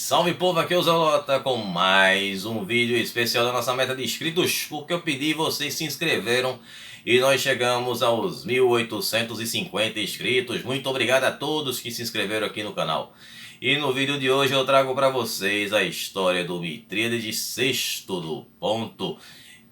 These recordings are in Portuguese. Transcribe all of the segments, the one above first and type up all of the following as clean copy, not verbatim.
Salve povo, aqui é o Zelota com mais um vídeo especial da nossa meta de inscritos, porque eu pedi e vocês se inscreveram e nós chegamos aos 1850 inscritos. Muito obrigado a todos que se inscreveram aqui no canal. E no vídeo de hoje eu trago para vocês a história do Mitrídates Sexto do Ponto.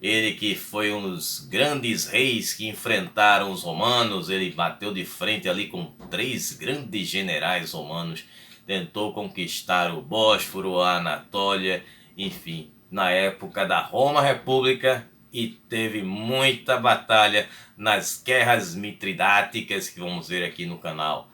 Ele que foi um dos grandes reis que enfrentaram os romanos. Ele bateu de frente ali com 3 grandes generais romanos. Tentou conquistar o Bósforo, a Anatólia, enfim, na época da Roma República, e teve muita batalha nas guerras mitridáticas que vamos ver aqui no canal.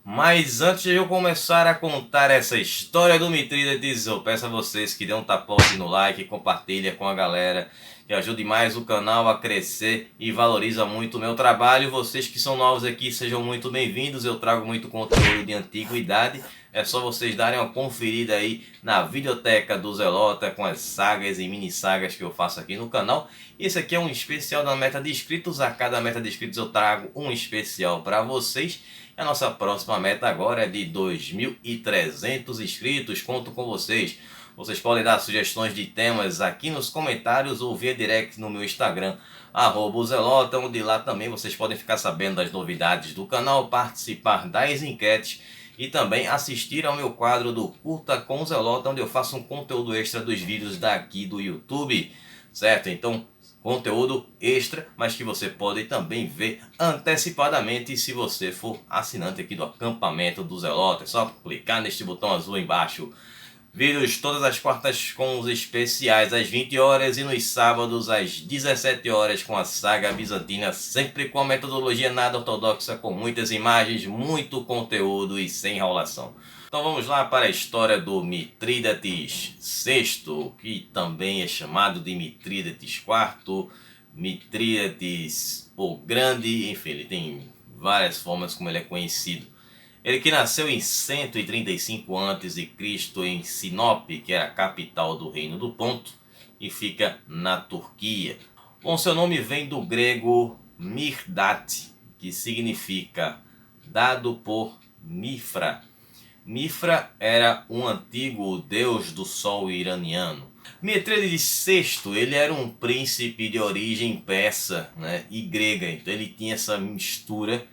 Mas antes de eu começar a contar essa história do Mitrídates, eu peço a vocês que dêem um tapão aqui no like, compartilha com a galera, que ajude mais o canal a crescer e valoriza muito o meu trabalho. Vocês que são novos aqui, sejam muito bem-vindos. Eu trago muito conteúdo de antiguidade. É só vocês darem uma conferida aí na videoteca do Zelota com as sagas e mini sagas que eu faço aqui no canal. Esse aqui é um especial da meta de inscritos. A cada meta de inscritos eu trago um especial para vocês. A nossa próxima meta agora é de 2.300 inscritos. Conto com vocês. Vocês podem dar sugestões de temas aqui nos comentários ou via direct no meu Instagram, @zelota, onde lá também vocês podem ficar sabendo das novidades do canal, participar das enquetes e também assistir ao meu quadro do Curta com o Zelota, onde eu faço um conteúdo extra dos vídeos daqui do YouTube, certo? Então, conteúdo extra, mas que você pode também ver antecipadamente se você for assinante aqui do acampamento do Zelota. É só clicar neste botão azul embaixo. Vídeos todas as quartas com os especiais às 20 horas e nos sábados às 17 horas com a saga bizantina, sempre com a metodologia nada ortodoxa, com muitas imagens, muito conteúdo e sem enrolação. Então vamos lá para a história do Mitrídates VI, que também é chamado de Mitrídates IV, Mitrídates o Grande, enfim, ele tem várias formas como ele é conhecido. Ele que nasceu em 135 a.C. em Sinop, que era a capital do Reino do Ponto, e fica na Turquia. Bom, seu nome vem do grego Mirdate, que significa dado por Mifra. Mifra era um antigo deus do sol iraniano. Mitrídates VI, ele era um príncipe de origem persa, né, e grega, então ele tinha essa mistura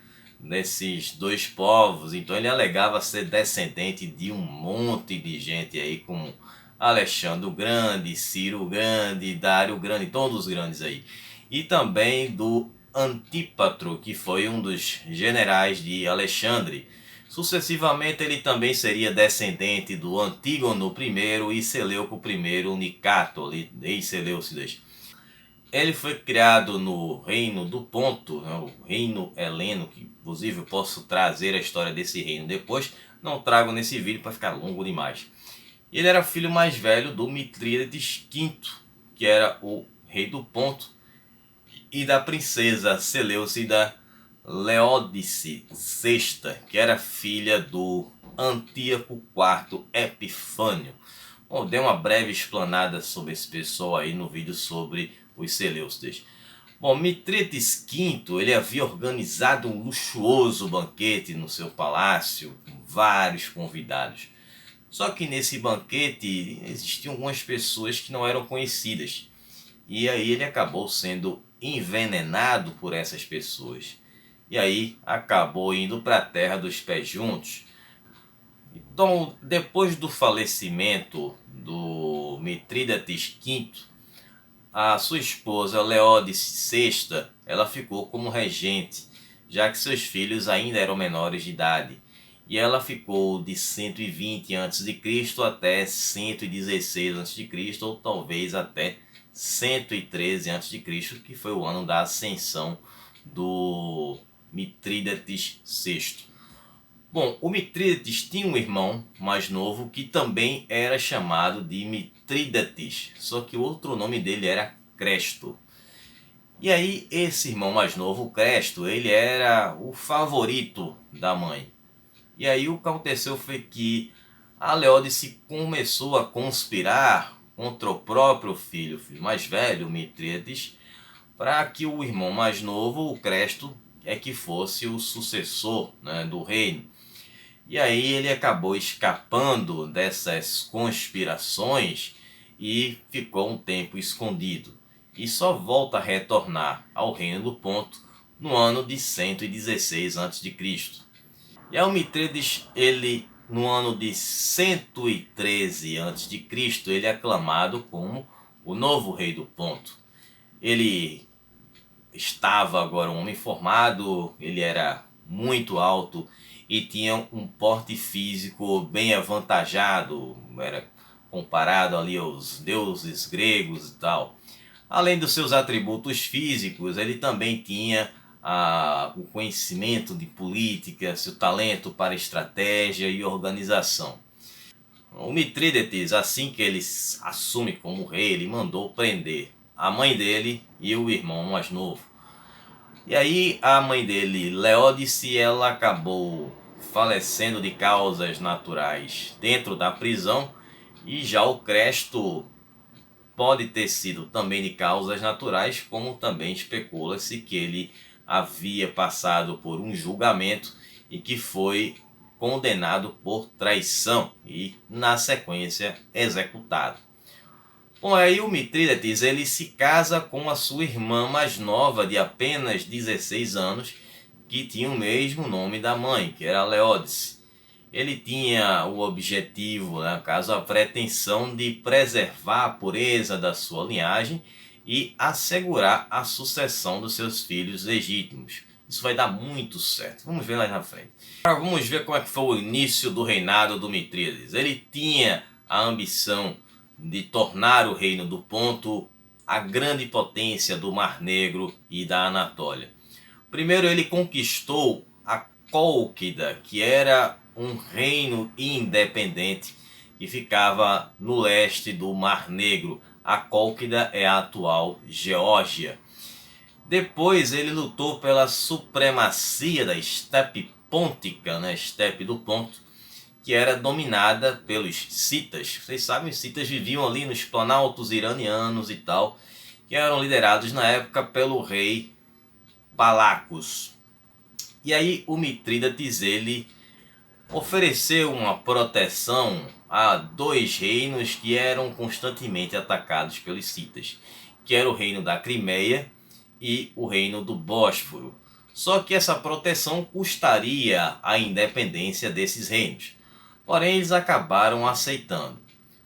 desses dois povos. Então ele alegava ser descendente de um monte de gente aí, como Alexandre o Grande, Ciro o Grande, Dário o Grande, todos os grandes aí. E também do Antípatro, que foi um dos generais de Alexandre. Sucessivamente ele também seria descendente do Antígono I e Seleuco I Nicator, ex-Seleucidas. Ele foi criado no Reino do Ponto, né, o Reino Heleno, que inclusive eu posso trazer a história desse reino depois, não trago nesse vídeo para ficar longo demais. Ele era filho mais velho do Mitrídates V, que era o rei do Ponto, e da princesa Seleucida Leódice VI, que era filha do Antíoco IV Epifânio. Bom, dei uma breve explanada sobre esse pessoal aí no vídeo sobre os Seleucidas. Bom, Mitrídates V, ele havia organizado um luxuoso banquete no seu palácio, com vários convidados. Só que nesse banquete existiam algumas pessoas que não eram conhecidas. E aí ele acabou sendo envenenado por essas pessoas. E aí acabou indo para a terra dos pés juntos. Então, depois do falecimento do Mitrídates V, a sua esposa Leódice VI, ela ficou como regente, já que seus filhos ainda eram menores de idade. E ela ficou de 120 a.C. até 116 a.C., ou talvez até 113 a.C., que foi o ano da ascensão do Mitrídates VI. Bom, o Mitrídates tinha um irmão mais novo que também era chamado de Mitrídates, só que o outro nome dele era Cresto. E aí esse irmão mais novo, Cresto, ele era o favorito da mãe. E aí o que aconteceu foi que a Leódice começou a conspirar contra o próprio filho mais velho, Mitrídates, para que o irmão mais novo, o Cresto, que fosse o sucessor, né, do reino. E aí ele acabou escapando dessas conspirações e ficou um tempo escondido. E só volta a retornar ao Reino do Ponto no ano de 116 a.C. E aí o Mitrídates, ele no ano de 113 a.C., ele é aclamado como o novo rei do Ponto. Ele estava agora um homem formado, ele era muito alto e tinha um porte físico bem avantajado, era comparado ali aos deuses gregos e tal. Além dos seus atributos físicos, ele também tinha o conhecimento de política, seu talento para estratégia e organização. O Mitrídates, assim que ele assume como rei, ele mandou prender a mãe dele e o irmão mais novo. E aí a mãe dele, Leódice, ela acabou falecendo de causas naturais dentro da prisão, e já o Cresto pode ter sido também de causas naturais, como também especula-se que ele havia passado por um julgamento e que foi condenado por traição e, na sequência, executado. Bom, aí o Mitrídates, ele se casa com a sua irmã mais nova, de apenas 16 anos, que tinha o mesmo nome da mãe, que era Leódice. Ele tinha o objetivo, no caso, a pretensão de preservar a pureza da sua linhagem e assegurar a sucessão dos seus filhos legítimos. Isso vai dar muito certo. Vamos ver lá na frente. Agora vamos ver como é que foi o início do reinado do Mitrídates. Ele tinha a ambição de tornar o reino do Ponto a grande potência do Mar Negro e da Anatólia. Primeiro ele conquistou a Cólquida, que era um reino independente que ficava no leste do Mar Negro. A Cólquida é a atual Geórgia. Depois ele lutou pela supremacia da estepe pôntica, estepe do Ponto, que era dominada pelos citas. Vocês sabem, os citas viviam ali nos planaltos iranianos e tal, que eram liderados na época pelo rei Palacos. E aí o Mitrídates, ele ofereceu uma proteção a dois reinos que eram constantemente atacados pelos citas, que era o reino da Crimeia e o reino do Bósforo. Só que essa proteção custaria a independência desses reinos. Porém, eles acabaram aceitando.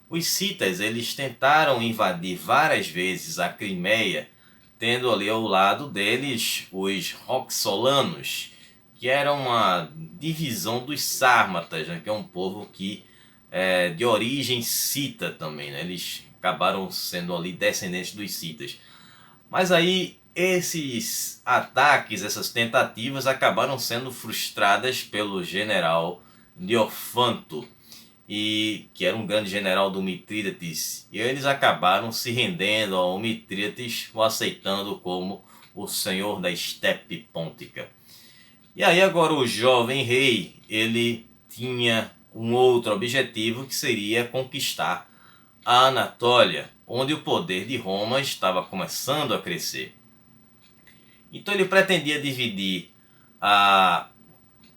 Os citas, eles tentaram invadir várias vezes a Crimeia, tendo ali ao lado deles os roxolanos, que era uma divisão dos sármatas, que é um povo que é de origem cita também. Eles acabaram sendo ali descendentes dos citas. Mas aí esses ataques, essas tentativas acabaram sendo frustradas pelo general Diofanto, que era um grande general do Mitrídates, e eles acabaram se rendendo ao Mitrídates, o aceitando como o senhor da estepe pôntica. E aí agora o jovem rei, ele tinha um outro objetivo, que seria conquistar a Anatólia, onde o poder de Roma estava começando a crescer. Então ele pretendia dividir a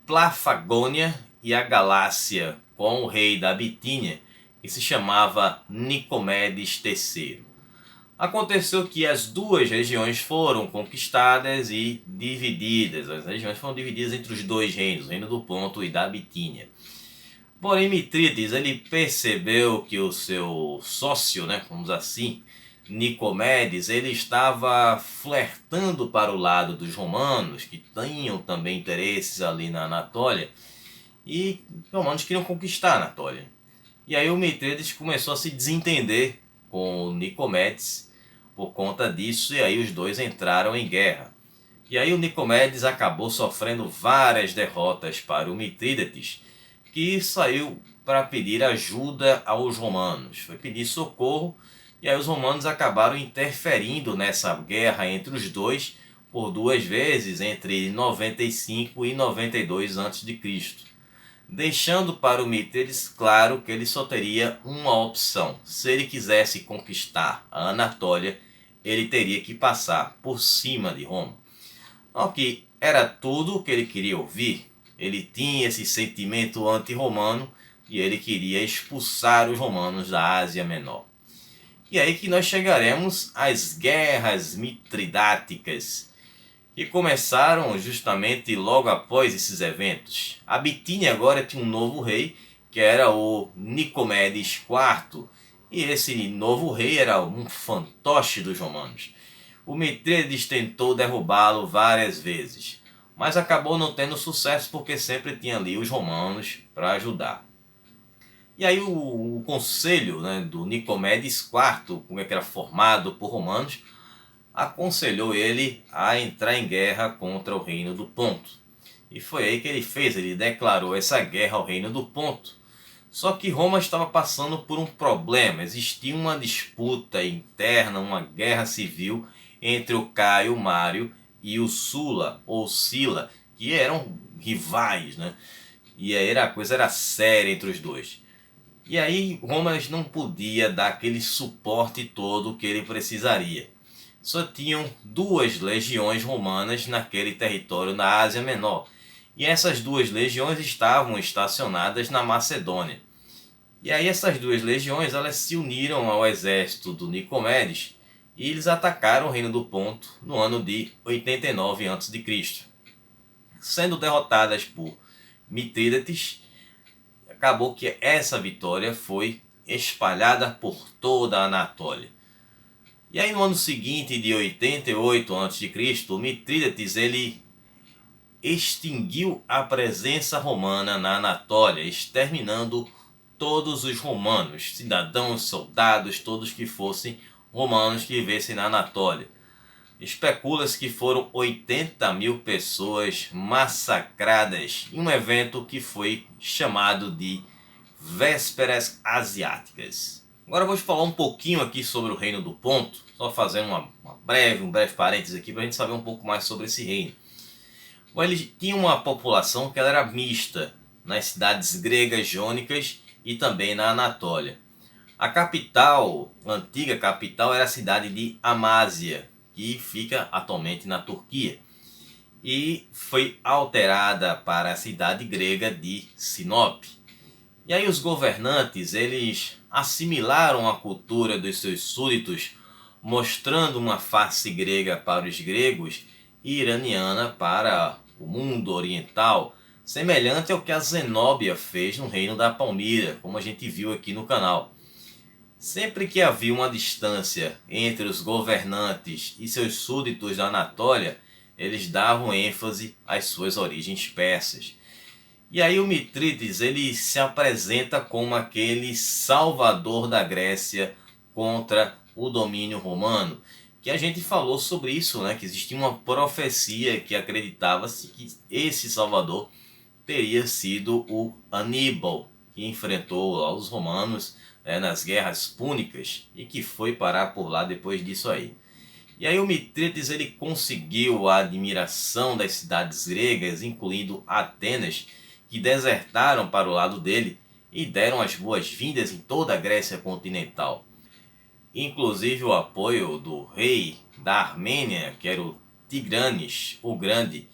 Plafagônia e a Galácia com o rei da Bitínia, que se chamava Nicomedes III. Aconteceu que as duas regiões foram conquistadas e divididas. As regiões foram divididas entre os dois reinos, o reino do Ponto e da Bitínia. Porém, Mitrídates, ele percebeu que o seu sócio, vamos assim, Nicomedes, ele estava flertando para o lado dos romanos, que tinham também interesses ali na Anatólia, e os romanos queriam conquistar a Anatólia. E aí o Mitrídates começou a se desentender com o Nicomedes por conta disso, e aí os dois entraram em guerra. E aí o Nicomedes acabou sofrendo várias derrotas para o Mitrídates, que saiu para pedir ajuda aos romanos. Foi pedir socorro, e aí os romanos acabaram interferindo nessa guerra entre os dois por duas vezes, entre 95 e 92 a.C., deixando para o Mitrídates claro que ele só teria uma opção. Se ele quisesse conquistar a Anatólia, ele teria que passar por cima de Roma. O que era tudo o que ele queria ouvir. ele tinha esse sentimento anti-romano e ele queria expulsar os romanos da Ásia Menor. E aí que nós chegaremos às guerras mitridáticas, que começaram justamente logo após esses eventos. A Bitínia agora tinha um novo rei, que era o Nicomedes IV, e esse novo rei era um fantoche dos romanos. O Mitrídates tentou derrubá-lo várias vezes, mas acabou não tendo sucesso porque sempre tinha ali os romanos para ajudar. E aí o conselho, né, do Nicomedes IV, como é que era formado por romanos, aconselhou ele a entrar em guerra contra o reino do Ponto. E foi aí que ele fez, ele declarou essa guerra ao reino do Ponto. Só que Roma estava passando por um problema, existia uma disputa interna, uma guerra civil entre o Caio Mário e o Sula, ou Sila, que eram rivais, né? E aí a coisa era séria entre os dois. E aí Roma não podia dar aquele suporte todo que ele precisaria. Só tinham 2 legiões romanas naquele território na Ásia Menor. E essas 2 legiões estavam estacionadas na Macedônia. E aí essas 2 legiões elas se uniram ao exército do Nicomedes e eles atacaram o reino do Ponto no ano de 89 a.C. Sendo derrotadas por Mitrídates, acabou que essa vitória foi espalhada por toda a Anatólia. E aí no ano seguinte, de 88 a.C., Mitrídates ele extinguiu a presença romana na Anatólia, exterminando todos os romanos, cidadãos, soldados, todos que fossem romanos que vivessem na Anatólia. Especula-se que foram 80 mil pessoas massacradas em um evento que foi chamado de Vésperas Asiáticas. Agora eu vou te falar um pouquinho aqui sobre o Reino do Ponto, só fazendo um breve parênteses aqui para a gente saber um pouco mais sobre esse reino. Bom, ele tinha uma população que ela era mista nas cidades gregas jônicas e também na Anatólia. A capital, a antiga capital, era a cidade de Amásia, que fica atualmente na Turquia, e foi alterada para a cidade grega de Sinop. E aí os governantes, eles assimilaram a cultura dos seus súditos, mostrando uma face grega para os gregos e iraniana para o mundo oriental, semelhante ao que a Zenóbia fez no reino da Palmira, como a gente viu aqui no canal. Sempre que havia uma distância entre os governantes e seus súditos da Anatólia, eles davam ênfase às suas origens persas. E aí o Mitrídates ele se apresenta como aquele salvador da Grécia contra o domínio romano, que a gente falou sobre isso, né? Que existia uma profecia que acreditava-se que esse salvador teria sido o Aníbal, que enfrentou os romanos nas guerras púnicas e que foi parar por lá depois disso aí. E aí o Mitrídates ele conseguiu a admiração das cidades gregas, incluindo Atenas, que desertaram para o lado dele e deram as boas-vindas em toda a Grécia continental. Inclusive o apoio do rei da Armênia, que era o Tigranes o Grande,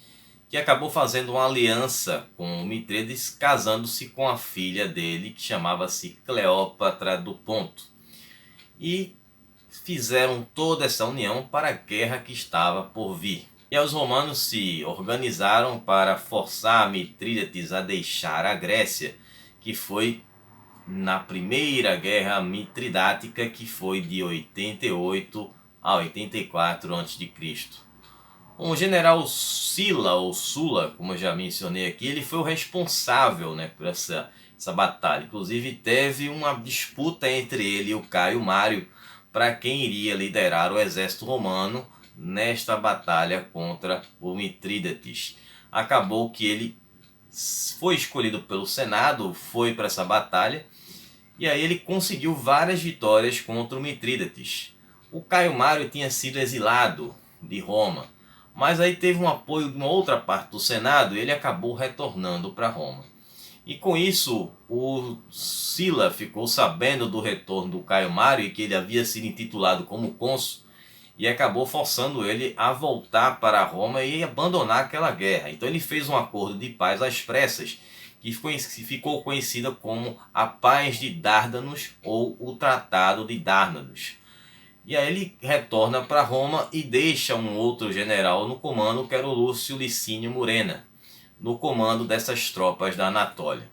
que acabou fazendo uma aliança com o Mitrídates, casando-se com a filha dele, que chamava-se Cleópatra do Ponto. E fizeram toda essa união para a guerra que estava por vir. E os romanos se organizaram para forçar Mitrídates a deixar a Grécia, que foi na primeira guerra mitridática, que foi de 88 a 84 a.C. O general Sila, ou Sula, como eu já mencionei aqui, ele foi o responsável, né, por essa batalha. Inclusive teve uma disputa entre ele e o Caio Mário para quem iria liderar o exército romano nesta batalha contra o Mitrídates. Acabou que ele foi escolhido pelo Senado, foi para essa batalha, e aí ele conseguiu várias vitórias contra o Mitrídates. O Caio Mário tinha sido exilado de Roma, mas aí teve um apoio de uma outra parte do Senado e ele acabou retornando para Roma. E com isso, o Sila ficou sabendo do retorno do Caio Mário e que ele havia sido intitulado como cônsul, e acabou forçando ele a voltar para Roma e abandonar aquela guerra. Então ele fez um acordo de paz às pressas, que ficou conhecida como a Paz de Dárdanos ou o Tratado de Dárdanos. E aí ele retorna para Roma e deixa um outro general no comando, que era o Lúcio Licínio Murena, no comando dessas tropas da Anatólia.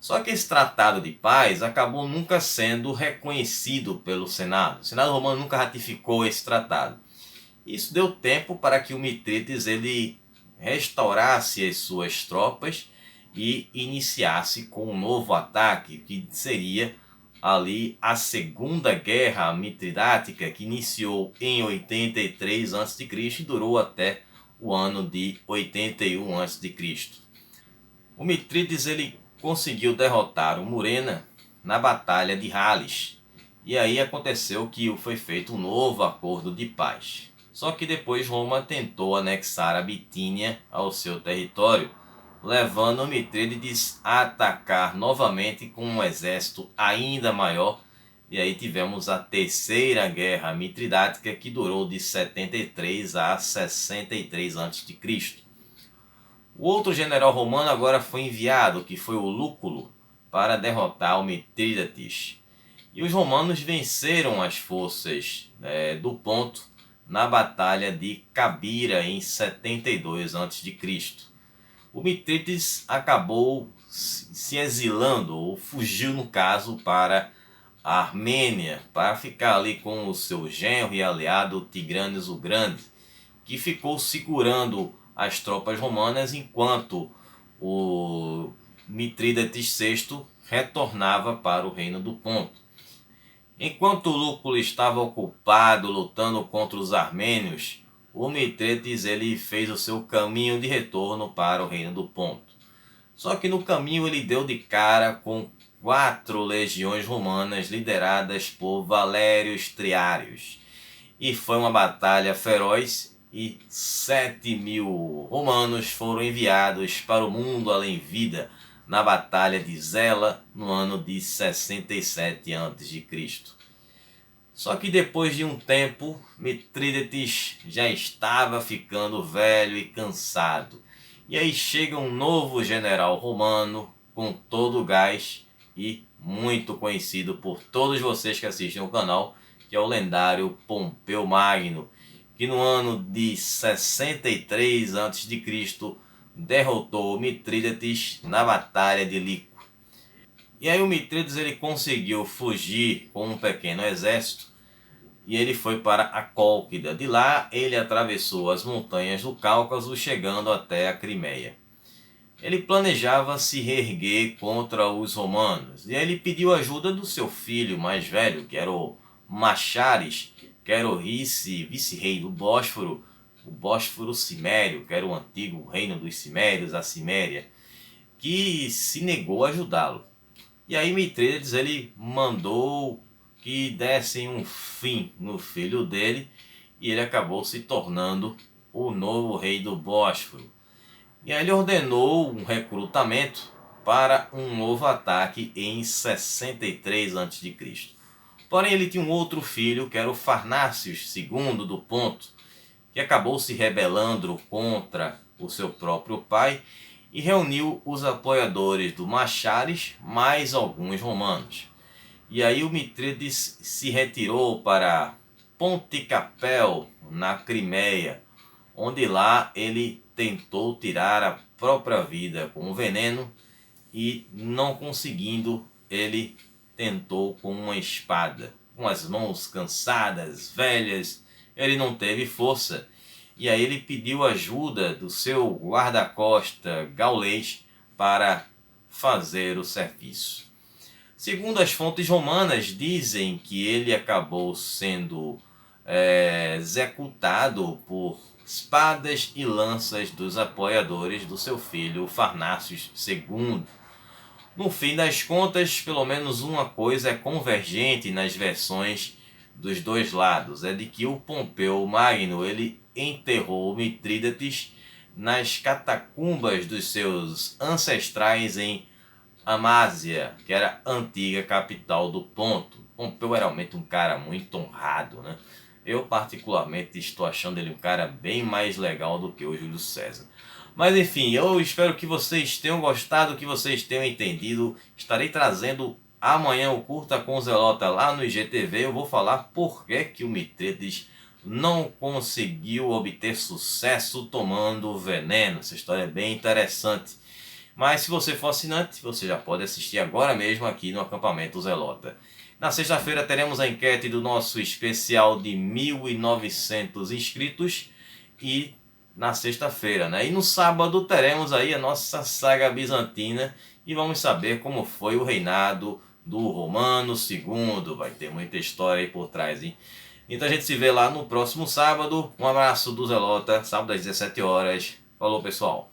Só que esse tratado de paz acabou nunca sendo reconhecido pelo Senado. O Senado romano nunca ratificou esse tratado. Isso deu tempo para que o Mitrídates ele restaurasse as suas tropas e iniciasse com um novo ataque, que seria ali a Segunda Guerra Mitridática, que iniciou em 83 a.C. e durou até o ano de 81 a.C. O Mitrídates ele conseguiu derrotar o Murena na Batalha de Hales. E aí aconteceu que foi feito um novo acordo de paz. Só que depois Roma tentou anexar a Bitínia ao seu território, levando Mitrídates a atacar novamente com um exército ainda maior. E aí tivemos a Terceira Guerra Mitridática, que durou de 73 a 63 a.C. O outro general romano agora foi enviado, que foi o Lúculo, para derrotar o Mitrídates. E os romanos venceram as forças do Ponto na Batalha de Cabira em 72 a.C. O Mitrídates acabou se exilando, ou fugiu no caso, para a Armênia, para ficar ali com o seu genro e aliado Tigranes o Grande, que ficou segurando as tropas romanas enquanto o Mitrídates VI retornava para o reino do Ponto. Enquanto Lúculo estava ocupado lutando contra os armênios, o Mitrídates ele fez o seu caminho de retorno para o reino do Ponto. Só que no caminho ele deu de cara com 4 legiões romanas lideradas por Valério Striários. E foi uma batalha feroz e 7.000 romanos foram enviados para o mundo além vida na Batalha de Zela no ano de 67 a.C. Só que depois de um tempo, Mitrídates já estava ficando velho e cansado. E aí chega um novo general romano com todo o gás e muito conhecido por todos vocês que assistem o canal, que é o lendário Pompeu Magno, que no ano de 63 a.C. derrotou Mitrídates na Batalha de Lico. E aí o Mitrídates ele conseguiu fugir com um pequeno exército e ele foi para a Cólquida. De lá ele atravessou as montanhas do Cáucaso, chegando até a Crimeia. Ele planejava se reerguer contra os romanos e ele pediu ajuda do seu filho mais velho, que era o Machares, que era o vice-rei do Bósforo, o Bósforo Cimério, que era o antigo reino dos Cimérios, a Ciméria, que se negou a ajudá-lo. E aí Mitrídates ele mandou que dessem um fim no filho dele e ele acabou se tornando o novo rei do Bósforo. E aí ele ordenou um recrutamento para um novo ataque em 63 a.C. Porém ele tinha um outro filho, que era o Farnácios II do Ponto, que acabou se rebelando contra o seu próprio pai e reuniu os apoiadores do Machares mais alguns romanos. E aí o Mitrídates se retirou para Ponte Capel, na Crimeia, onde lá ele tentou tirar a própria vida com veneno e, não conseguindo, ele tentou com uma espada. Com as mãos cansadas, velhas, ele não teve força. E aí ele pediu ajuda do seu guarda-costa gaulês para fazer o serviço. Segundo as fontes romanas, dizem que ele acabou sendo executado por espadas e lanças dos apoiadores do seu filho Farnácios II. No fim das contas, pelo menos uma coisa é convergente nas versões dos dois lados, é de que o Pompeu Magno ele enterrou Mitrídates nas catacumbas dos seus ancestrais em Amásia, que era a antiga capital do Ponto. Pompeu era realmente um cara muito honrado, né? Eu particularmente estou achando ele um cara bem mais legal do que o Júlio César. Mas enfim, eu espero que vocês tenham gostado, que vocês tenham entendido. Estarei trazendo amanhã o Curta com Zelota lá no IGTV. Eu vou falar por que o Mitrídates não conseguiu obter sucesso tomando veneno. Essa história é bem interessante. Mas se você for assinante, você já pode assistir agora mesmo aqui no Acampamento Zelota. Na sexta-feira teremos a enquete do nosso especial de 1.900 inscritos e na sexta-feira, né? E no sábado teremos aí a nossa saga bizantina e vamos saber como foi o reinado do Romano II. Vai ter muita história aí por trás, hein? Então a gente se vê lá no próximo sábado. Um abraço do Zelota, sábado às 17 horas. Falou, pessoal!